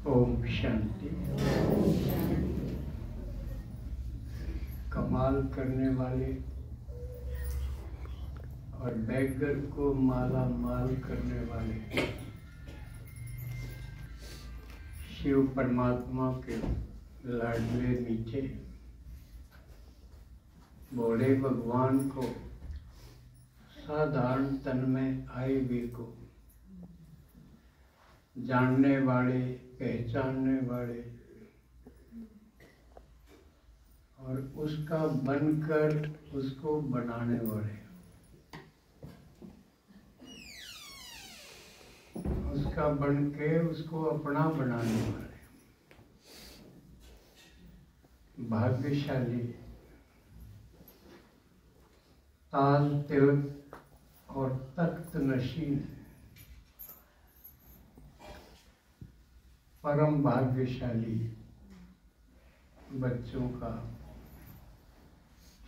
ओम शांति। कमाल करने वाले और बैगर को माला माल करने वाले शिव परमात्मा के लाडले मीठे भोले भगवान को साधारण तन में आए हुए को जानने वाले, पहचानने वाले और उसका बनकर उसको बनाने वाले, उसका बन के उसको अपना बनाने वाले भाग्यशाली ताज तिलक और तख्त नशीन परम भाग्यशाली बच्चों का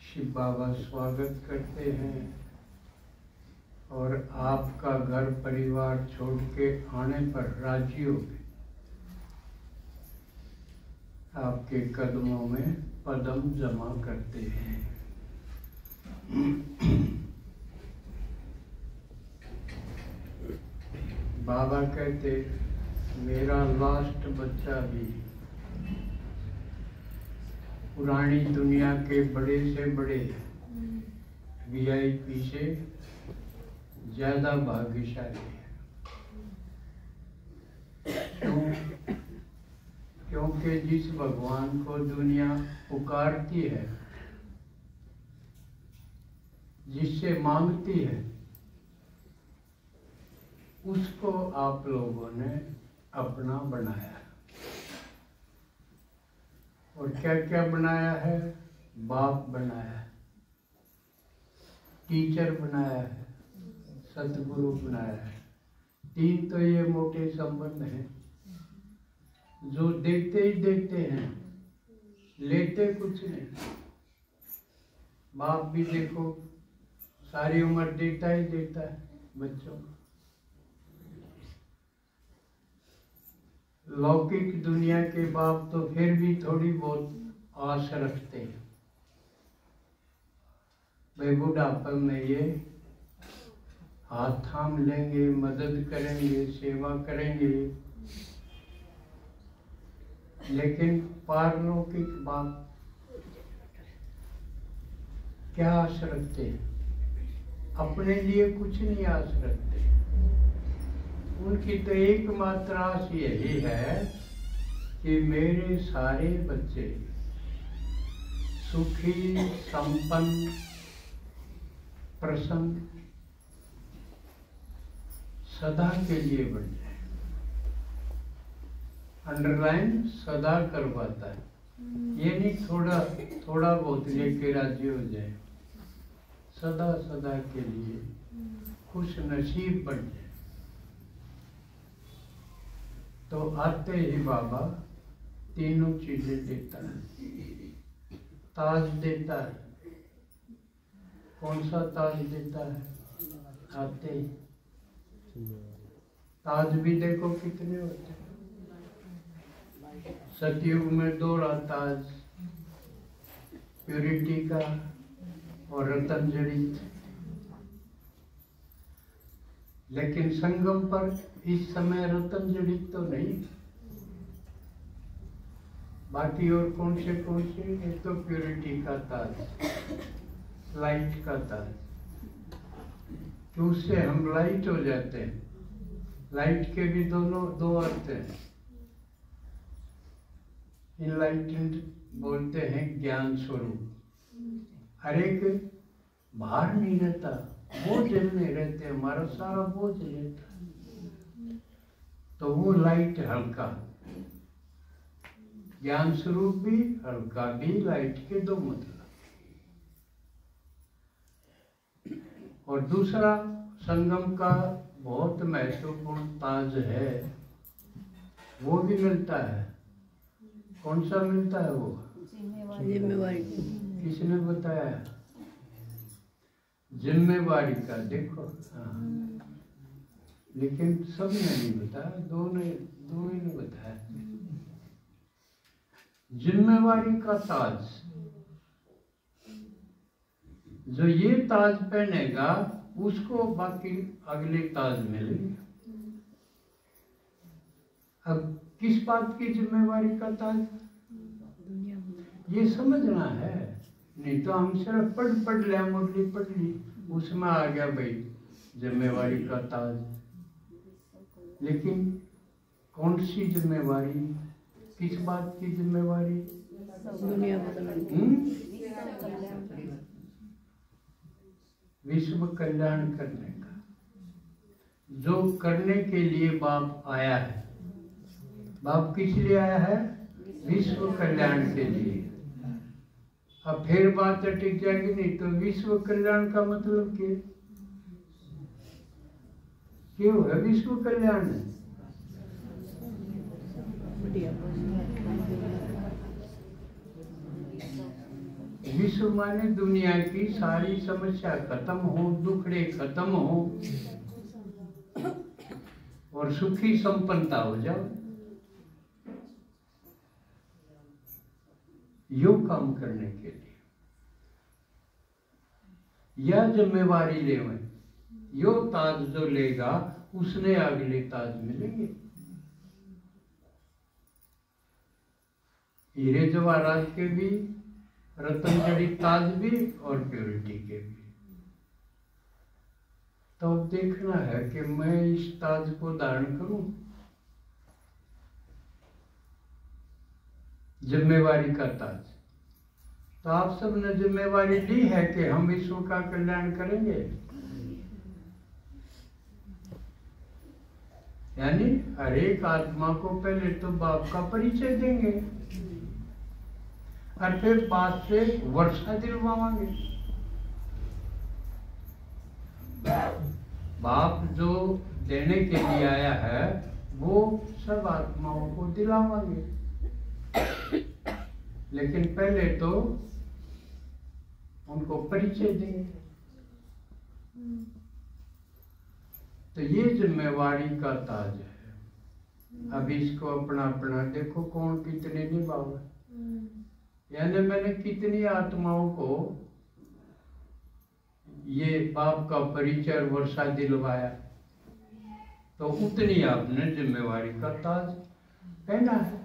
शिव बाबा स्वागत करते हैं और आपका घर परिवार छोड़ के आने पर राजी हो गए आपके कदमों में पदम जमा करते हैं। बाबा कहते मेरा लास्ट बच्चा भी पुरानी दुनिया के बड़े से बड़े VIP से ज्यादा भाग्यशाली है। क्योंकि जिस भगवान को दुनिया पुकारती है, जिससे मांगती है, उसको आप लोगों ने अपना बनाया है। और क्या क्या बनाया है? बाप बनाया है, टीचर बनाया है, सतगुरु बनाया है। तीन तो ये मोटे संबंध हैं जो देते ही देते हैं, लेते कुछ नहीं। बाप भी देखो सारी उम्र देता ही देता है बच्चों को। लौकिक दुनिया के बाप तो फिर भी थोड़ी बहुत आस रखते हैं, वे बुढ़ापे में ये हाथ थाम लेंगे, मदद करेंगे, सेवा करेंगे। लेकिन पारलौकिक बाप क्या आस रखते हैं? अपने लिए कुछ नहीं आस रखते। उनकी तो एकमात्र आस यही है कि मेरे सारे बच्चे सुखी, संपन्न, प्रसन्न सदा के लिए बन जाए। अंडरलाइन सदा करवाता है, ये नहीं थोड़ा बहुत लेके राजी हो जाए। सदा सदा के लिए खुश नसीब बन जाए। तो आते ही बाबा तीनों चीजें देता है। ताज देता है। कौन सा ताज देता है? आते ही ताज भी देखो कितने होते हैं। सतयुग में दोहरा ताज, प्योरिटी का और रतन जड़ित। लेकिन संगम पर इस समय रतन जड़ित तो नहीं। बाकी और कौन से एक तो प्योरिटी का ताज, लाइट का ताज, तो उससे हम लाइट हो जाते हैं। लाइट के भी दो अर्थ हैं। इनलाइटेंड बोलते हैं ज्ञान स्वरूप। हर एक बाहर नहीं रहता, बोझ नहीं रहते, हमारा सारा बोझ लेता है। तो वो लाइट हल्का, ज्ञान स्वरूप भी हल्का भी, लाइट के दो मतलब। और दूसरा संगम का बहुत महत्वपूर्ण ताज है, वो भी मिलता है। कौन सा मिलता है वो? जिम्मेवारी। किसने बताया? जिम्मेवारी का। देखो हाँ, लेकिन सबने नहीं बताया, दो ही ने बताया। जिम्मेवारी का ताज, जो ये ताज पहनेगा उसको बाकी अगले ताज मिलेंगे। अब किस बात की जिम्मेवारी का ताज, ये समझना है। नहीं तो हम सिर्फ पढ़ लिया, मुरली पढ़ ली, उसमें आ गया भाई जिम्मेवारी का ताज। लेकिन कौन सी जिम्मेवारी, किस बात की जिम्मेवारी? दुनिया बदलने, विश्व कल्याण करने का, जो करने के लिए बाप आया है। बाप किस लिए आया है? विश्व कल्याण के लिए। अब फिर बात अटक जाएगी, नहीं तो विश्व कल्याण का मतलब क्यों है विश्व कल्याण? विश्व माने दुनिया की सारी समस्या खत्म हो, दुखड़े खत्म हो और सुखी संपन्नता हो जाओ। यो काम करने के लिए यह जिम्मेवारी लेवे, यो ताज जो लेगा उसने अगले ताज मिलेंगे। हीरे जवाहरात के भी, रतन जड़ित ताज भी और प्योरिटी के भी। तो अब देखना है कि मैं इस ताज को धारण करूं। जिम्मेवारी का ताज, तो आप सब ने जिम्मेवारी ली है कि हम विश्व का कल्याण करेंगे। यानी हर एक आत्मा को पहले तो बाप का परिचय देंगे और फिर बात से वर्षा दिलवाएंगे। बाप जो देने के लिए आया है वो सब आत्माओं को दिलावांगे, लेकिन पहले तो उनको परिचय देंगे। तो ये जिम्मेवारी का ताज है। अब इसको अपना अपना देखो कौन कितने निभावे। यानी मैंने कितनी आत्माओं को ये बाप का परिचय वर्षा दिलवाया, तो उतनी आपने जिम्मेवारी का ताज पहना है।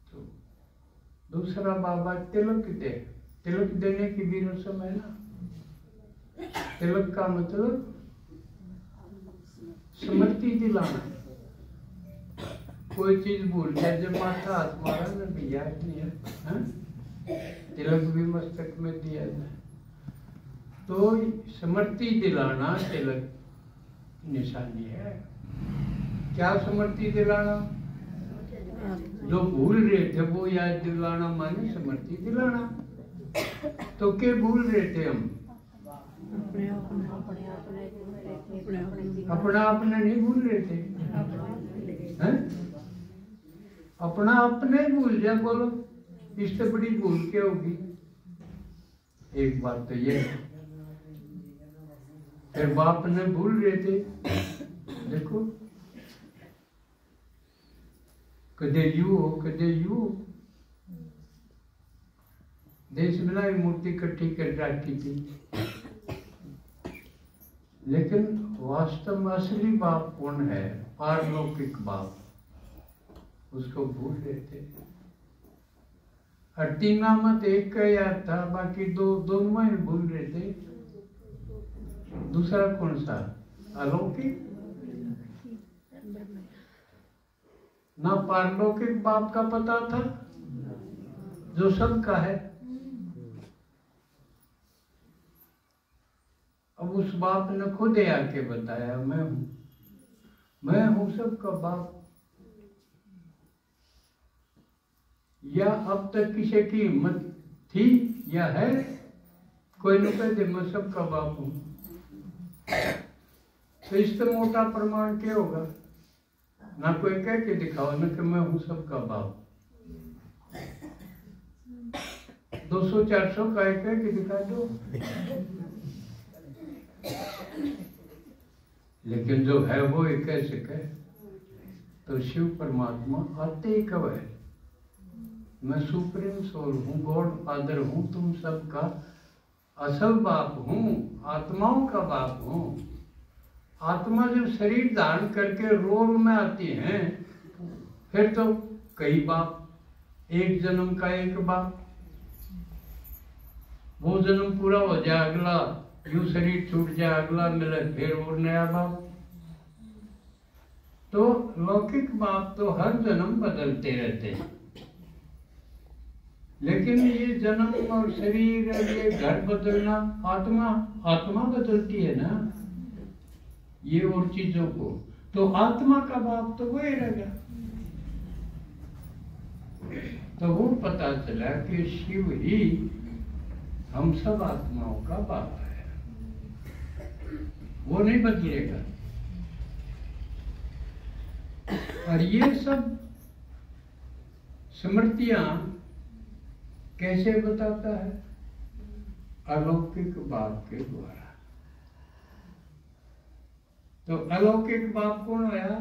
तो दूसरा बाबा तिलक दे, तिलक देने की भी रस्म है ना। तिलक का मतलब स्मृति दिलाना। कोई चीज भूल जाए, जब माथा हाथ मारा ना भी याद नहीं है, तिलक भी मस्तक में दिया जाए। तो स्मृति दिलाना तिलक निशानी है। क्या स्मृति दिलाना? जो भूल रहे थे वो याद दिलाना, माने स्मृति दिलाना। तो क्या भूल रहे थे हम? अपना अपने नहीं भूल रहे थे, हैं? अपना अपने भूल जाए, बोलो इससे बड़ी भूल क्या होगी? एक बात तो ये, फिर बाप ने भूल रहे थे। देखो कदे यू हो कदे यू, देश बनाई मूर्ति इकट्ठी कर रखी थी, लेकिन वास्तव में असली बाप कौन है? पारलौकिक बाप, उसको भूल रहे थे। और तीना मत एक का याद था, बाकी दोनों ही भूल रहे थे। दूसरा कौन सा? अलौकिक ना पारलौकिक बाप का पता था जो सबका है, अब उस बाप ने खुद ही आके बताया, मैं हूं सबका बाप। या अब तक किसी की हिम्मत थी या है कोई न कह दे मैं सबका बाप हूं? तो इससे मोटा प्रमाण क्या होगा? ना कोई कह के दिखाओ ना कि मैं हूं सबका बाप। 200-400 का कह के दिखा दो, लेकिन जो है वो एक कैसे कहे? तो शिव परमात्मा आते ही कब है? मैं सुप्रीम सोल हूँ, गॉड फादर हूँ, तुम सबका असल बाप हूँ, आत्माओं का बाप हूँ। आत्मा जब शरीर धारण करके रोल में आती है फिर तो कई बाप, एक जन्म का एक बाप। वो जन्म पूरा हो जाए, अगला यूं शरीर छूट जाए, अगला मिले फिर और नया बाप। तो लौकिक बाप तो हर जन्म बदलते रहते हैं, लेकिन ये जन्म और शरीर और ये घर बदलना, आत्मा बदलती है ना ये और चीजों को। तो आत्मा का बाप तो वही रहेगा। तो वो पता चला कि शिव ही हम सब आत्माओं का बाप है, वो नहीं बदलेगा। और ये सब स्मृतियां कैसे बताता है? अलौकिक बाप के द्वारा। तो अलौकिक बाप कौन आया?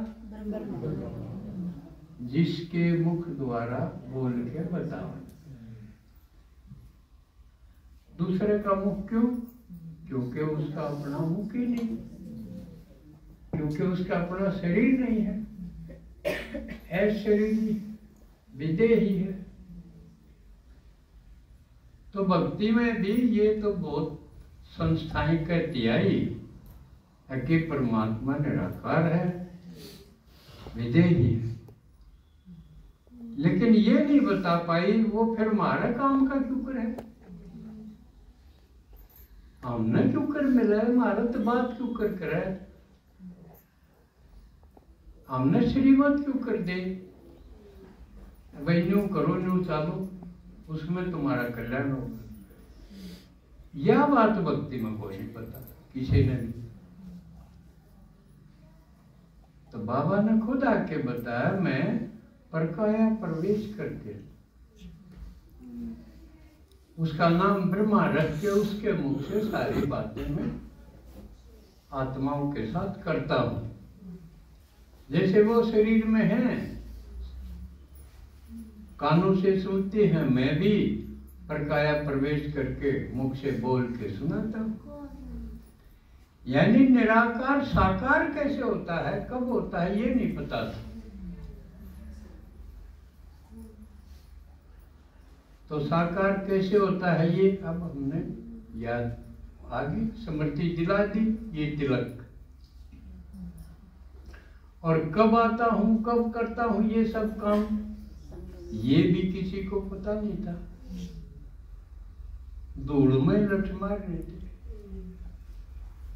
जिसके मुख द्वारा बोल के बताओ। दूसरे का मुख क्यों? क्योंकि उसका अपना मुख ही नहीं, क्योंकि उसका अपना शरीर नहीं है, शरीर विदेही है। तो भक्ति में भी ये तो बहुत संस्थाएं कहती आई कि परमात्मा निराकार है, विदेही है, लेकिन ये नहीं बता पाई वो फिर हमारा काम का क्यों करे? हमने क्यों कर मिला है? हमारा तो बात क्यों कर करे? हमने श्रीमत क्यों कर दे भाई न्यू करो न्यू चालो, उसमें तुम्हारा कल्याण होगा। यह बात भक्ति में कोई नहीं पता, किसी ने नहीं। तो बाबा ने खुद आके बताया, मैं परकाया प्रवेश करके उसका नाम ब्रह्मा रख के उसके मुख से सारी बातें मैं आत्माओं के साथ करता हूं। जैसे वो शरीर में है, कानों से सुनते हैं, मैं भी परकाया प्रवेश करके मुख से बोल के सुनाता हूं। यानी निराकार साकार कैसे होता है, कब होता है, ये नहीं पता था। तो साकार कैसे होता है ये अब हमने याद आगे स्मृति दिला दी। ये तिलक, और कब आता हूं, कब करता हूं ये सब काम, ये भी किसी को पता नहीं था। धूल में लठ मार रहे थे,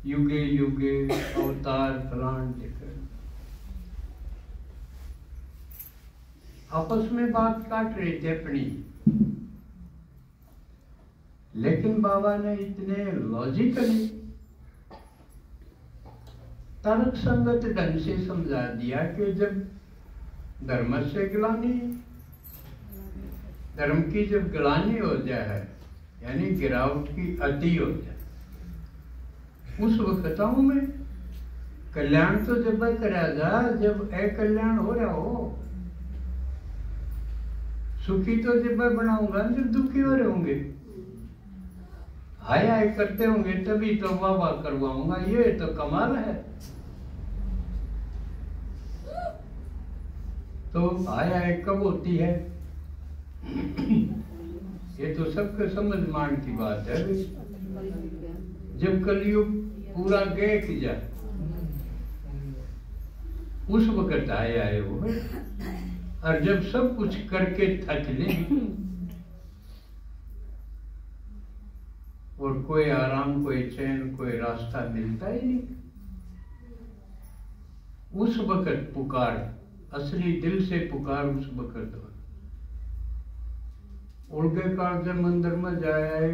युगे युगे अवतार फलान लेकर आपस में बात काट रहे थे अपनी। लेकिन बाबा ने इतने लॉजिकली तर्क संगत ढंग से समझा दिया कि जब धर्म से गिलानी, धर्म की जब गिलानी हो जाए, यानी गिरावट की अति हो जाए, उस वक्ताओं में कल्याण तो जब कराया जाए जब अकल्याण हो रहा हो। सुखी तो जब बनाऊंगा जब दुखी हो रहे होंगे, हाय हाय करते होंगे, तभी तो वाह वाह करवाऊंगा। ये तो कमाल है। तो हाय हाय कब होती है? ये तो सबके समझ मान की बात है। जब कलयुग पूरा गए कि जाए, उस वक्त आए वो। और जब सब कुछ करके थक ले, और कोई आराम, कोई चैन, कोई रास्ता मिलता ही नहीं। उस वक्त पुकार, असली दिल से पुकार उस वक्त। उड़गे काल से मंदिर में जाए,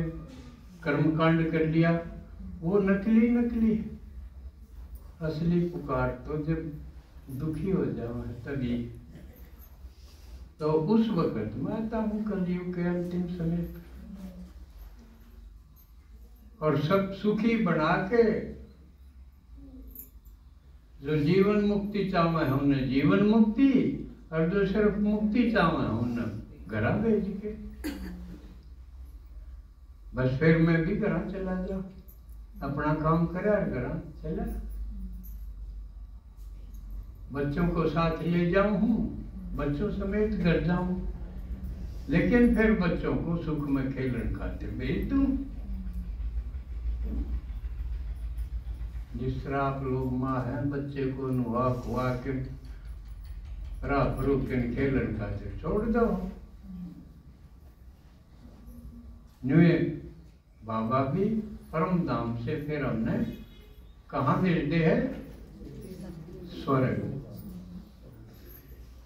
कर्मकांड कर लिया, वो नकली नकली। असली पुकार तो जब दुखी हो जाओ तभी। तो उस वक्त मैं आता हूँ कलयुग के अंतिम समय, और सब सुखी बना के जो जीवन मुक्ति चाहे हमने जीवन मुक्ति, और जो सिर्फ मुक्ति चाहे हमने घरा भेज के, बस फिर मैं भी घरा चला जाऊं, अपना काम करा और घरा चला, बच्चों को साथ ले जाऊं हूँ, बच्चों समेत घर जाऊं, लेकिन फिर बच्चों को सुख में खेलन खाते भेज दूं। जिस तरह आप लोग माँ हैं, बच्चे को नुहा खुआ के राह फरूक के खेलन खाते छोड़ दो। नुए बाबा भी परम धाम से फिर हमने कहाँ भेजते हैं? स्वर्ग।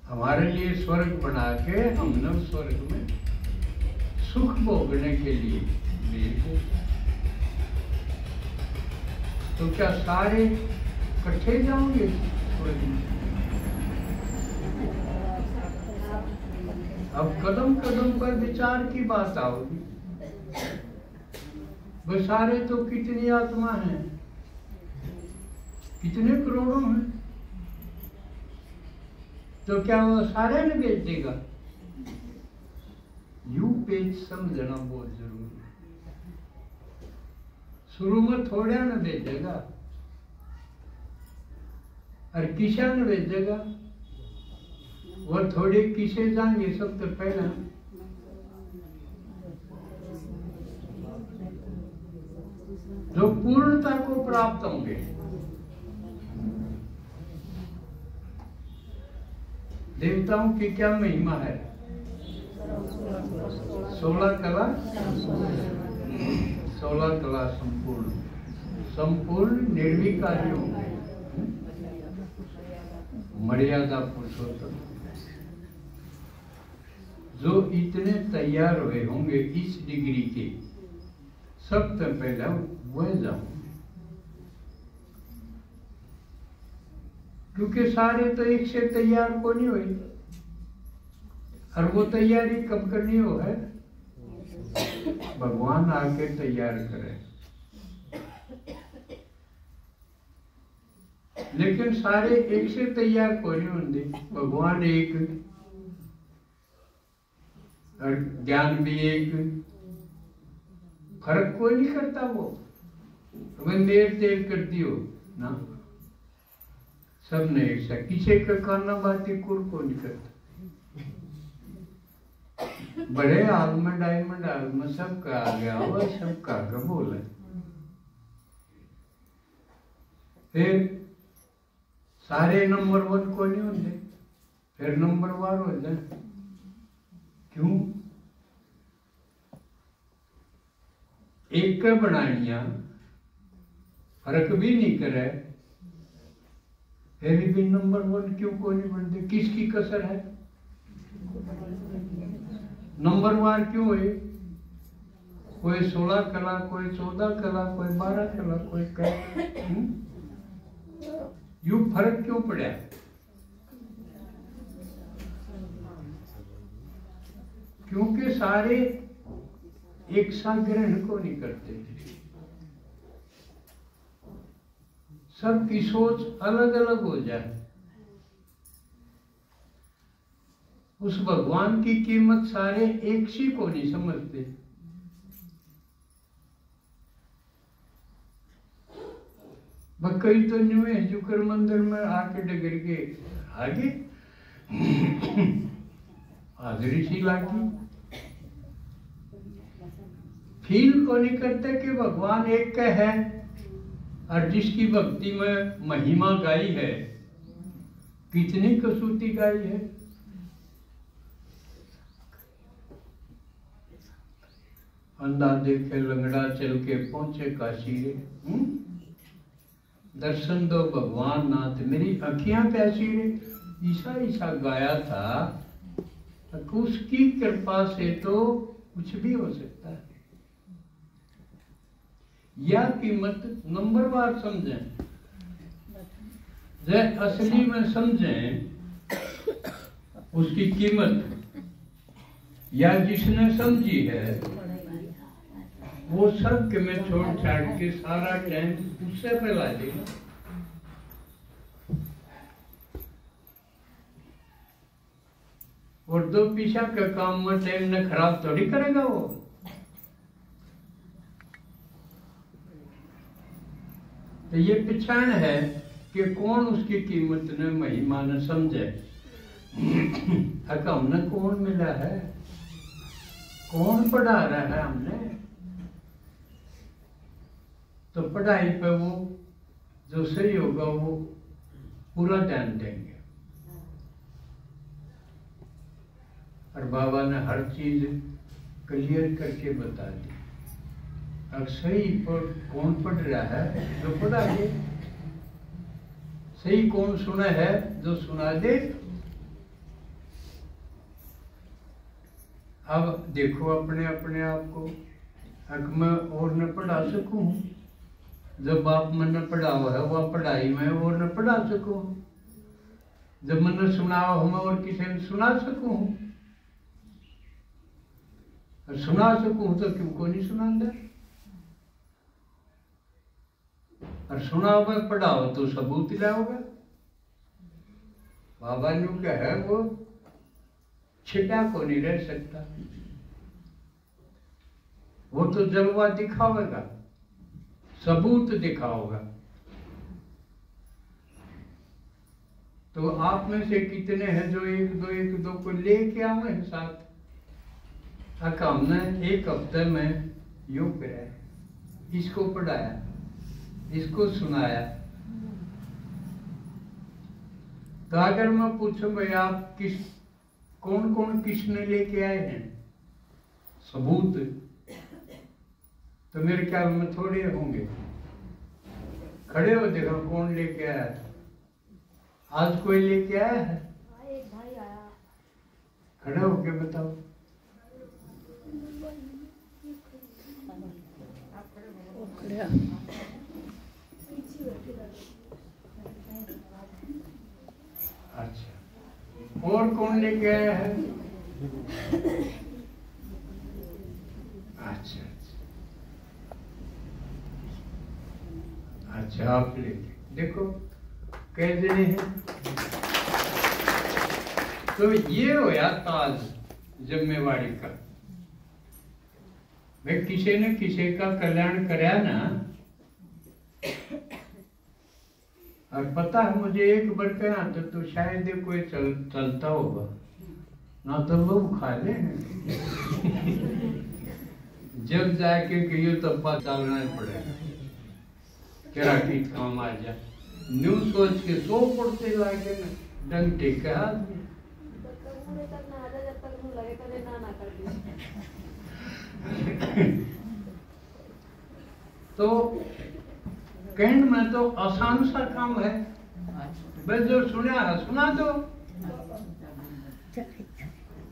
हमारे लिए स्वर्ग बना के हमने स्वर्ग में सुख भोगने के लिए भेजे। तो क्या सारे इकट्ठे जाओगे स्वर्ग में? अब कदम कदम पर विचार की बात आओगी। वो सारे तो कितनी आत्मा हैं, कितने करोड़ों हैं, तो क्या वो सारे ने भेज देगा? यू पेज समझना बहुत जरूरी है। शुरू में थोड़ा न भेजेगा, और किसा न भेजेगा, वो थोड़े किसे जाएंगे सबसे पहले? जो पूर्णता को प्राप्त होंगे। देवताओं की क्या महिमा है? 16 कला, 16 कला संपूर्ण, संपूर्ण निर्विकारी होंगे, मर्यादा पुरुषोत्तम। जो इतने तैयार हुए होंगे इस डिग्री के, सबसे पहले वह जाऊं, क्योंकि सारे तो एक से तैयार को नहीं हुई, और वो तैयारी कब करनी हो है? भगवान आके तैयार करे। लेकिन सारे एक से तैयार को नहीं होंगे, भगवान एक और ज्ञान भी एक, फर्क कोई नहीं करता। वो तुम्हें देर देर करती हो ना, सबने एक सा, किसी का काना बाती कुर को नहीं करता। बड़े हाल में डायमंड हाल में सबका आ गया हुआ, सबका कबूल है। फिर सारे नंबर 1 को नहीं होते, फिर नंबर 1 हो जाए। क्यों? एक का बनानिया फर्क भी नहीं करे, फिर भी नंबर 1 क्यों को नहीं बनते? किसकी कसर है? नंबर 1 क्यों है? कोई 16 कला, कोई 14 कला, कोई 12 कला, कोई यू फर्क क्यों पड़ा? क्योंकि सारे एक साथ ग्रहण को नहीं करते, सबकी सोच अलग अलग हो जाए। उस भगवान की कीमत सारे एक सी को नहीं समझते। कई तो न्यू है जुकर मंदिर में आके डगर के आगे हाजरी सी लागी, फील को नहीं करते कि भगवान एक का है, और जिसकी भक्ति में महिमा गाई है, कितनी कसूती गाई है। अंधा देखे लंगड़ा चल के पहुंचे काशी रे। दर्शन दो भगवान नाथ मेरी अखियां प्यासी रे। ईसा ईसा गाया था, उसकी कृपा से तो कुछ भी हो सकता है। यह कीमत नंबरवार समझें, जब असली में समझें उसकी कीमत, या जिसने समझी है वो सब के मैं छोड़ छाड़ के सारा टाइम उससे पे ला देगा। और दो पीछा के काम में टाइम ने खराब थोड़ी करेगा वो। तो ये पहचान है कि कौन उसकी कीमत ने महिमा ने समझे। हमने कौन मिला है, कौन पढ़ा रहा है हमने, तो पढ़ाई पे वो जो सही होगा वो पूरा ध्यान देंगे। और बाबा ने हर चीज क्लियर करके बता दी। अब सही पर कौन पढ़ रहा है, जो पढ़ा दे। सही कौन सुना है, जो सुना दे। अब देखो अपने अपने आप को, हक में और न पढ़ा सकूं, जब बाप मैंने पढ़ाओ है वह पढ़ाई में और न पढ़ा सकूं, जब मैंने सुनाओ हम और किसी ने सुना सकूं, और सुना सकूं तो क्यों को नहीं सुनांदा। और सुनाओगे पढ़ाओ तो सबूत लाओगे। बाबा ने क्या है वो छिटा को नहीं रह सकता, वो तो जलवा दिखावेगा, सबूत दिखाओगा। तो आप में से कितने हैं जो एक दो को लेके आवे हैं साथ। हमने एक हफ्ते में योग कराया, इसको पढ़ाया, इसको सुनाया। तो अगर मैं पूछूं भाई आप कौन कौन किसने लेके आए हैं सबूत, तो मेरे ख्याल में थोड़े होंगे। खड़े हो देखो कौन लेके आया। आज कोई लेके आया है? एक भाई आया। खड़े होके बताओ। अच्छा, और कौन लेके आया है? अच्छा अच्छा, आप लेके देखो कैसे हैं। तो ये होया ताज जिम्मेवारी का। भाई किसी ने किसी का कल्याण कराया ना, और पता है मुझे एक बार कहा तो शायद कोई चलता होगा ना, तो लोग खा ले। जब जाके ये तो पता चलना पड़ेगा क्या की काम आ जाए। न्यू सोच के सो पड़ते लागे ना डंग टेका आदमी। तो कहने में तो आसान सा काम है, बस जो सुना है सुना दो।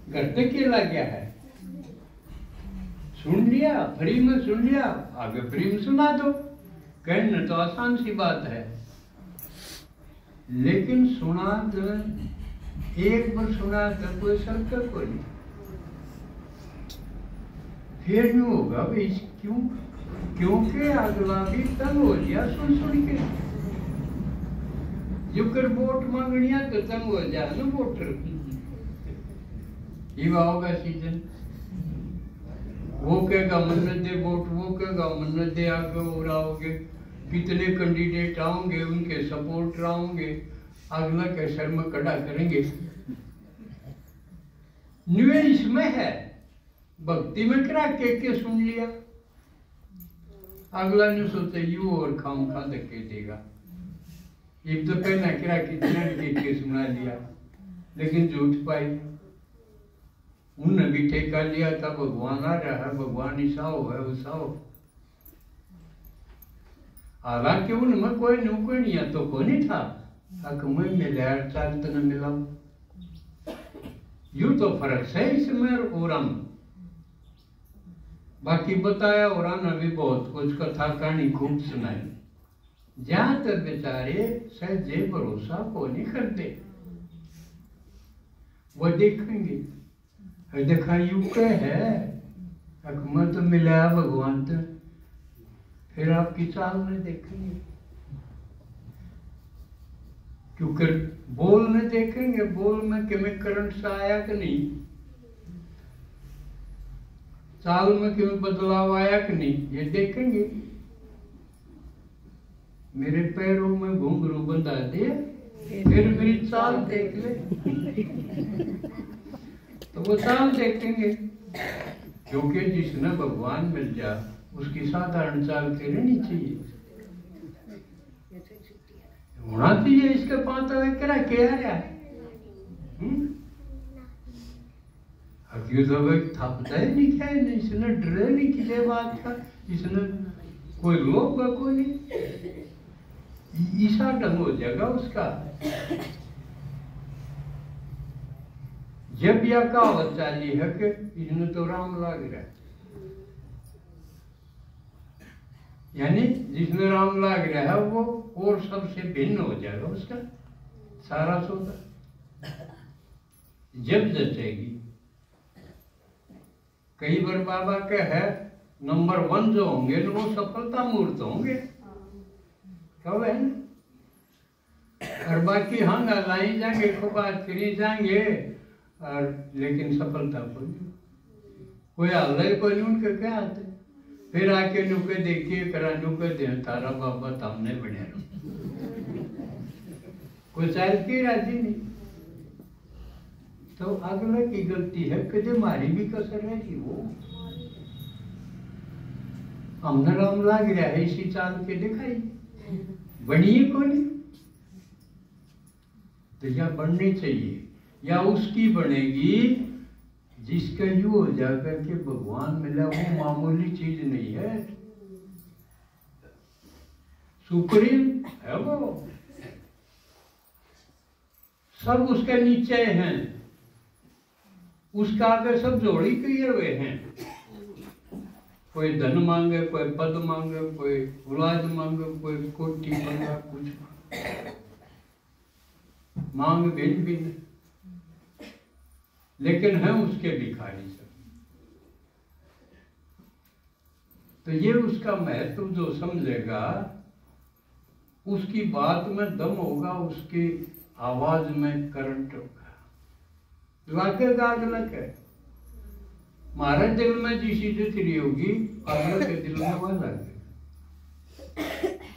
घर पे क्या लग गया है, सुन लिया, फ्री में सुन लिया, आगे फ्री में सुना दो। कहने तो आसान सी बात है, लेकिन सुना तो एक बार सुना तो कोई शर्त को नहीं, फिर नहीं होगा भाई। क्यों? क्योंकि अगला भी तंग हो गया सुन सुन के। जो कर वोट मांगनिया तो तंग हो जाए ना वोटर। ये होगा सीजन, वो कहेगा मन्नत दे वोट, वो कहेगा मन्नत दे, आगे हो रहोगे। कितने कैंडिडेट आओगे, उनके सपोर्टर आओगे, अगला के सर में कड़ा करेंगे। न्यूज इसमें है, भक्ति में करा के सुन लिया, अगला ने सोचा यू और खाम खा धक्के देगा। एक तो पहला करा कितना के सुना लिया, लेकिन झूठ पाई। उनने भी ठेका लिया था भगवान आ रहा है, भगवान ईसाओ है उसाओ। हालांकि उनमें कोई नहीं है तो कोई नहीं था, हक में मिला चाल तो न मिला। यूं तो फर्क है इसमें और हम बाकी बताया और भी बहुत कुछ कथा कहानी खूब सुनाई। जहां तक बेचारे सहजे भरोसा को नहीं करते, वो देखेंगे देखा युग है हकमत तो मिला भगवान तो फिर आपकी चाल में देखेंगे, क्योंकि बोल में देखेंगे बोल में कि मैं करंट से आया कि नहीं, चाल में क्यों बदलाव आया कि नहीं ये देखेंगे। मेरे पैरों में घुंघरू बंधा दे फिर मेरी चाल देख ले तो वो चाल देखेंगे, क्योंकि जिसने भगवान मिल जा उसकी साधारण चाल के रहनी चाहिए, होना चाहिए इसके पास करा क्या रहा तो थपता ही नहीं क्या नहीं, इसने डरे नहीं किसी बात का, इसने कोई लोग का कोई नहीं, ईसा ढंग हो जाएगा उसका। जब यह कहावत चाली है कि इसने तो राम लाग रहा है, यानी जिसमें राम लाग रहा है वो और सबसे भिन्न हो जाएगा उसका सारा सौदा जब जचेगी। कई बार बाबा के है नंबर 1 जो होंगे तो वो सफलता मूर्त होंगे, कब है और बाकी हम लाई जाएंगे खूब बात करी जाएंगे और लेकिन सफलता कोई हाल कोई नहीं उनके क्या आते, फिर आके नुके देखिए करा नुके दे तारा बाबा तामने बने कोई चाल की राजी नहीं, तो अगले की गलती है कदे हमारी भी कसर है कि वो हमने राम लाग रहा है इसी चाल के दिखाई बनिए को नहीं, तो या बननी चाहिए या उसकी बनेगी जिसका यू हो जाएगा कि भगवान मिला वो मामूली चीज नहीं है, सुप्रीम है वो, सब उसके नीचे हैं, उसका आगे सब जोड़ी किए हुए हैं, कोई धन मांगे कोई पद मांगे कोई औलाद मांगे कोई कोठी बंगला कुछ मांग भिन्न भिन्न, लेकिन है उसके भिखारी सब। तो ये उसका महत्व जो समझेगा उसकी बात में दम होगा, उसकी आवाज में करंट होगा, लगेगा अलग है। हमारे दिल में जिसी जितनी होगी अगले के दिल में वह लगे,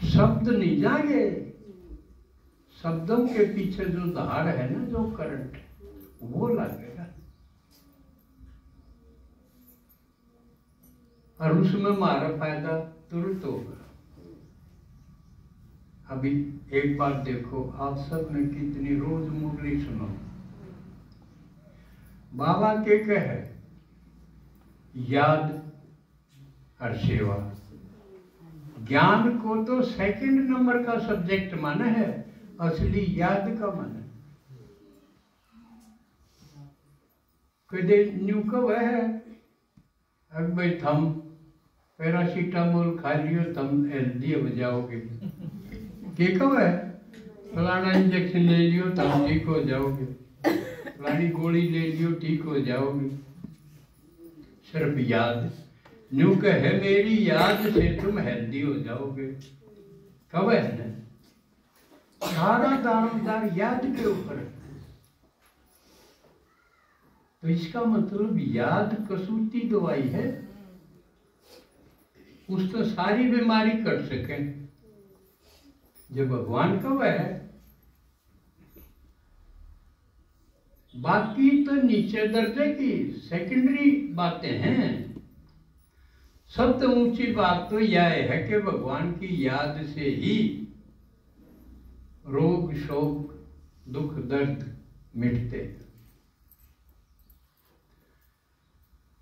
शब्द नहीं जाएंगे, शब्दों के पीछे जो धार है ना जो करंट वो लगेगा और उसमें हमारा फायदा तुरंत होगा। अभी एक बात देखो, आप सब ने कितनी रोज मुरली सुनो, बाबा के कहे याद और सेवा, ज्ञान को तो सेकंड नंबर का सब्जेक्ट माना है, असली याद का माना कदे न्यू कब है अब भाई थम पैरासीटामोल खा लियो तुम हेल्दी हो जाओगे, के कब है फलाना इंजेक्शन ले लियो तुम ठीक हो जाओगे, फलानी गोली ले लियो ठीक हो जाओगे, सिर्फ याद न्यू कहे मेरी याद से तुम हेल्दी हो जाओगे, कब है ना सारा दारोमदार याद के ऊपर है। तो इसका मतलब याद कसूती दवाई है, उस तो सारी बीमारी कट सके। जब भगवान कब है, बाकी तो नीचे दर्जे की सेकेंडरी बातें हैं, सबसे ऊंची बात तो यह है कि भगवान की याद से ही रोग शोक दुख दर्द मिटते।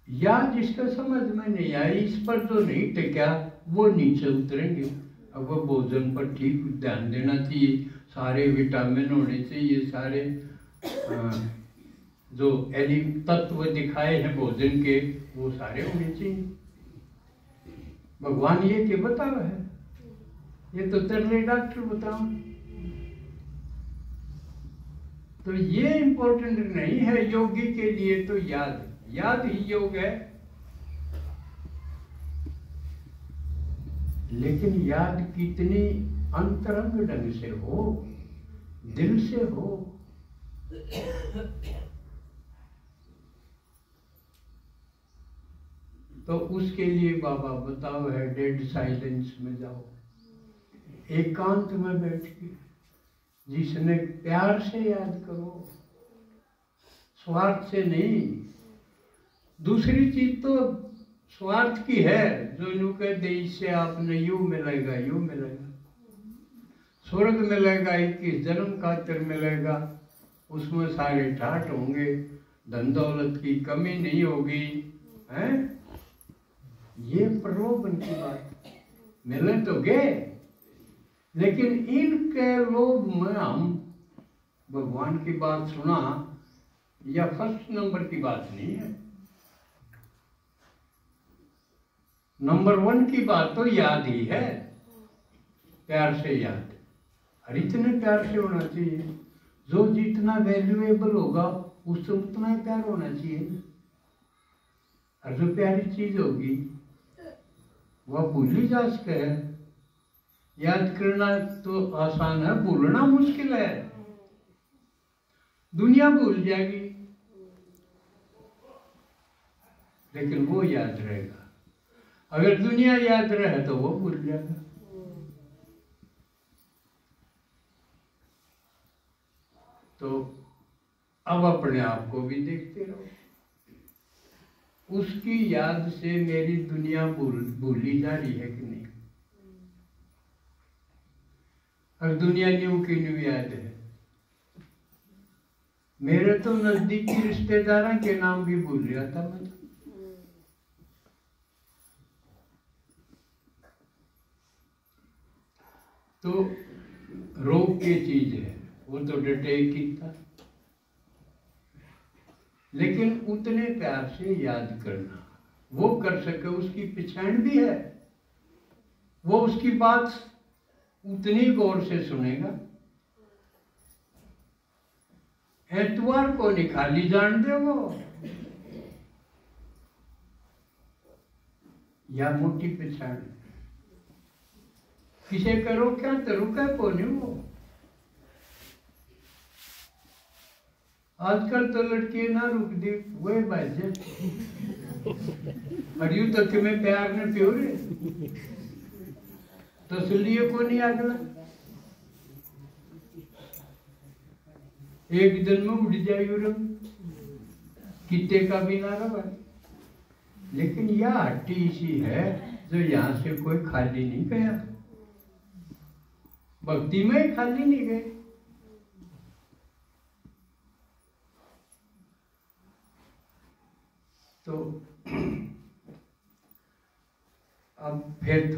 या जिसका समझ में नहीं आई, इस पर जो नहीं टिका, वो नीचे उतरेंगे। अब वो भोजन पर ठीक ध्यान देना चाहिए, सारे विटामिन होने चाहिए, सारे जो तत्व दिखाए हैं भोजन के वो सारे होने चाहिए। भगवान ये क्या बता रहा है, ये तो तेरे डॉक्टर बताओ। तो ये इंपॉर्टेंट नहीं है योगी के लिए, तो याद ही योग है। लेकिन याद कितनी अंतरंग ढंग से हो, दिल से हो, तो उसके लिए बाबा बताओ है डेड साइलेंस में जाओ, एकांत में बैठ के, जिसने प्यार से याद करो, स्वार्थ से नहीं। दूसरी चीज तो स्वार्थ की है, जो यूं कह दे इससे आपने यूं मिलेगा, यूं मिलेगा, स्वर्ग मिलेगा, 21 जन्म खातिर मिलेगा, उसमें सारे ठाट होंगे, धन दौलत की कमी नहीं होगी, हैं? ये प्रलोभन की बात, मिले तो गए, लेकिन इनके लोभ में हम भगवान की बात सुना, या फर्स्ट नंबर की बात नहीं है। नंबर 1 की बात तो याद ही है, प्यार से याद, और इतने प्यार से होना चाहिए, जो जितना वैल्यूएबल होगा उससे उतना ही प्यार होना चाहिए। और जो प्यारी चीज होगी वह भूली जा सके है। याद करना तो आसान है, भूलना मुश्किल है। दुनिया भूल जाएगी लेकिन वो याद रहेगा। अगर दुनिया याद रहे तो वो भूल जाएगा। तो अब अपने आप को भी देखते रहो, उसकी याद से मेरी दुनिया भूली जा रही है कि नहीं। और दुनिया न्यू की न्यू याद है। मेरे तो नजदीकी रिश्तेदारों के नाम भी भूल गया था मैं। तो रोग की चीज है, वो तो डटे की था, लेकिन उतने प्यार से याद करना, वो कर सके उसकी पहचान भी है, वो उसकी बात उतनी गौर से सुनेगा। एतवार को नहीं खाली जान दे वो, या मोटी पहचान किसे करो क्या तो रुका को नहीं वो। आजकल तो लड़की ना रुक दी वो बाजे और यूं तो तुम्हें प्यार न प्योरे तो सुलिए को नहीं अगला एक दिन में उड़ जाए कितने का भी ना रहा। लेकिन यह हट्टी सी है जो यहाँ से कोई खाली नहीं गया, भक्ति में खाली नहीं गए। तो अब फिर